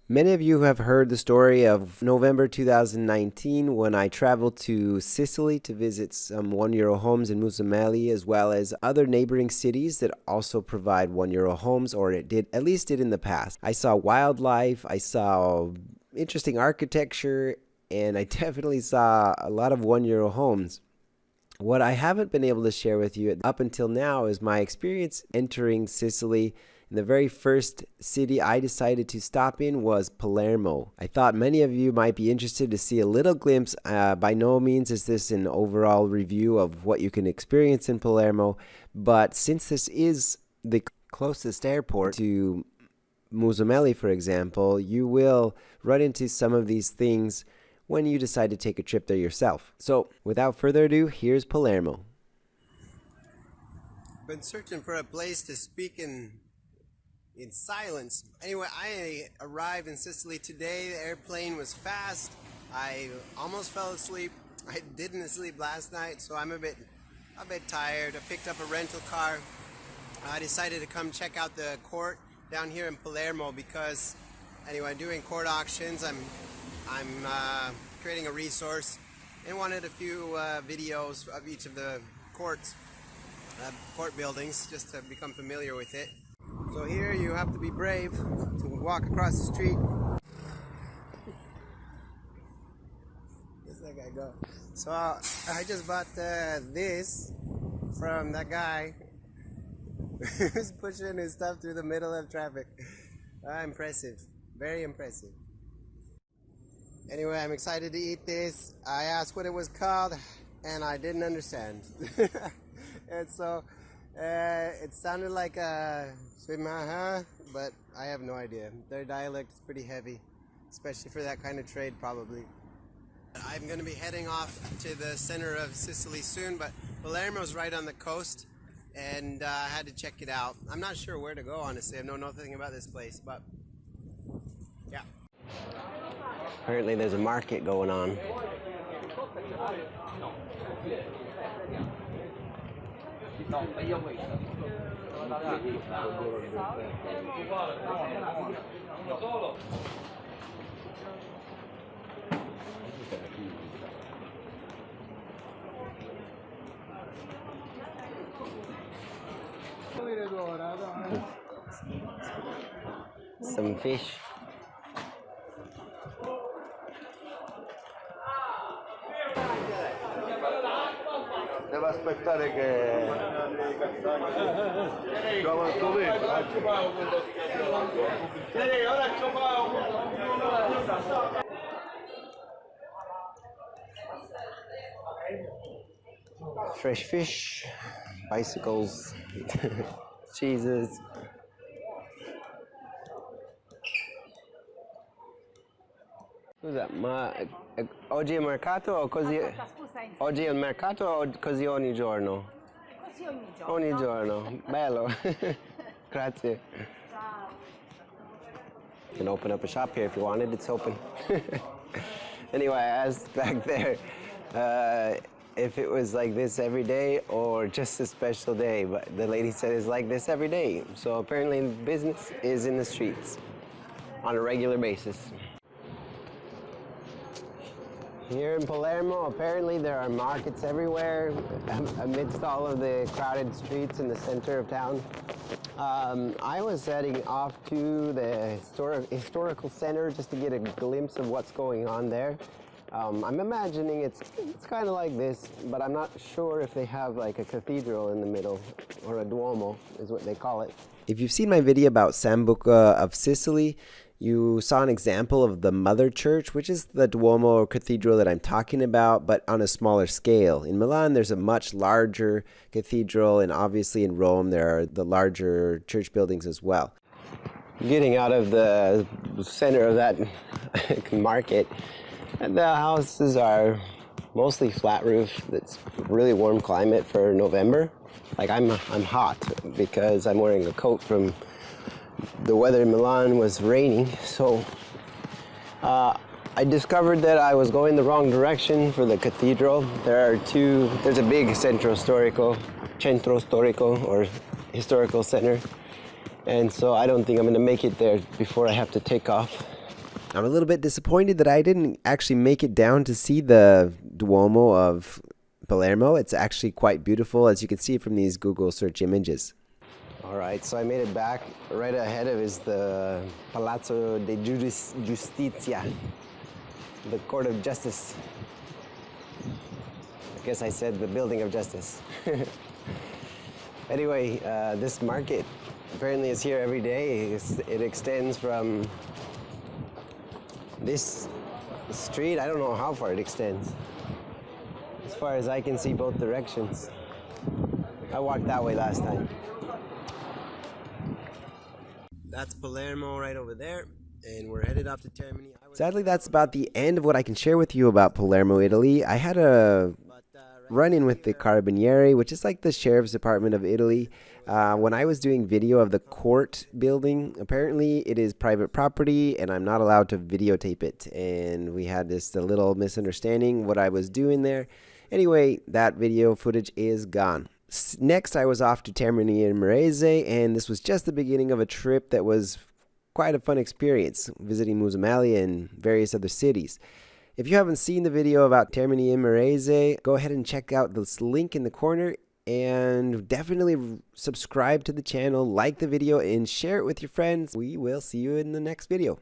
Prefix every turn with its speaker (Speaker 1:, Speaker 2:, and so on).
Speaker 1: Many of you have heard the story of November 2019 when I traveled to Sicily to visit some €1 homes in Musameli, as well as other neighboring cities that also provide €1 homes, or it did, at least did in the past. I saw wildlife, I saw interesting architecture, and I definitely saw a lot of €1 homes. What I haven't been able to share with you up until now is my experience entering Sicily. And the very first city I decided to stop in was Palermo. I thought many of you might be interested to see a little glimpse. By no means is this an overall review of what you can experience in Palermo, but since this is the closest airport to Musameli, for example, you will run into some of these things when you decide to take a trip there yourself. So, without further ado, here's Palermo.
Speaker 2: Been searching for a place to speak in silence. Anyway, I arrived in Sicily today. The airplane was fast. I almost fell asleep. I didn't sleep last night, so I'm a bit tired. I picked up a rental car. I decided to come check out the court down here in Palermo because, anyway, doing court auctions. I'm creating a resource and wanted a few videos of each of the court buildings just to become familiar with it. So here you have to be brave to walk across the street. Where's that guy go? So I just bought this from that guy who's pushing his stuff through the middle of traffic. Impressive, very impressive. Anyway, I'm excited to eat this. I asked what it was called and I didn't understand. And so it sounded like a Swimaha, but I have no idea. Their dialect is pretty heavy, especially for that kind of trade, probably. I'm going to be heading off to the center of Sicily soon, but Palermo's right on the coast, and I had to check it out. I'm not sure where to go, honestly. I know nothing about this place, but yeah.
Speaker 1: Apparently there's a market going on. Some fish.
Speaker 3: Devo aspettare che
Speaker 1: Fresh fish, bicycles, cheeses. Scusa, ma oggi è mercato o così? Oggi è il mercato o così ogni giorno?
Speaker 4: Così ogni giorno.
Speaker 1: Ogni giorno, bello. Grazie.
Speaker 4: Ciao.
Speaker 1: You can open up a shop here if you wanted, it's open. Anyway, I asked back there if it was like this every day or just a special day, but the lady said it's like this every day. So apparently business is in the streets on a regular basis. Here in Palermo, apparently there are markets everywhere amidst all of the crowded streets in the center of town. I was heading off to the historical center just to get a glimpse of what's going on there. I'm imagining it's kind of like this, but I'm not sure if they have like a cathedral in the middle, or a Duomo is what they call it. If you've seen my video about Sambuca of Sicily, you saw an example of the mother church, which is the Duomo or cathedral that I'm talking about, but on a smaller scale. In Milan, there's a much larger cathedral, and obviously in Rome, there are the larger church buildings as well. Getting out of the center of that market, the houses are mostly flat roof. It's really warm climate for November. Like I'm hot because I'm wearing a coat from the weather in Milan was raining, so I discovered that I was going the wrong direction for the cathedral. There's a big centro storico or historical center, and so I don't think I'm going to make it there before I have to take off. I'm a little bit disappointed that I didn't actually make it down to see the Duomo of Palermo. It's actually quite beautiful, as you can see from these Google search images. Alright, so I made it back. Right ahead of is the Palazzo di Giustizia, the Court of Justice. I guess I said the Building of Justice. Anyway, this market apparently is here every day. It extends from this street, I don't know how far it extends. As far as I can see, both directions. I walked that way last time. That's Palermo right over there, and we're headed up to Termini. Sadly, that's about the end of what I can share with you about Palermo, Italy. I had a run-in with the Carabinieri, which is like the sheriff's department of Italy. When I was doing video of the court building, apparently it is private property and I'm not allowed to videotape it. And we had this a little misunderstanding what I was doing there. Anyway, that video footage is gone. Next, I was off to Termini and Marese, and this was just the beginning of a trip that was quite a fun experience, visiting Musamali and various other cities. If you haven't seen the video about Termini and Marese, go ahead and check out this link in the corner, and definitely subscribe to the channel, like the video, and share it with your friends. We will see you in the next video.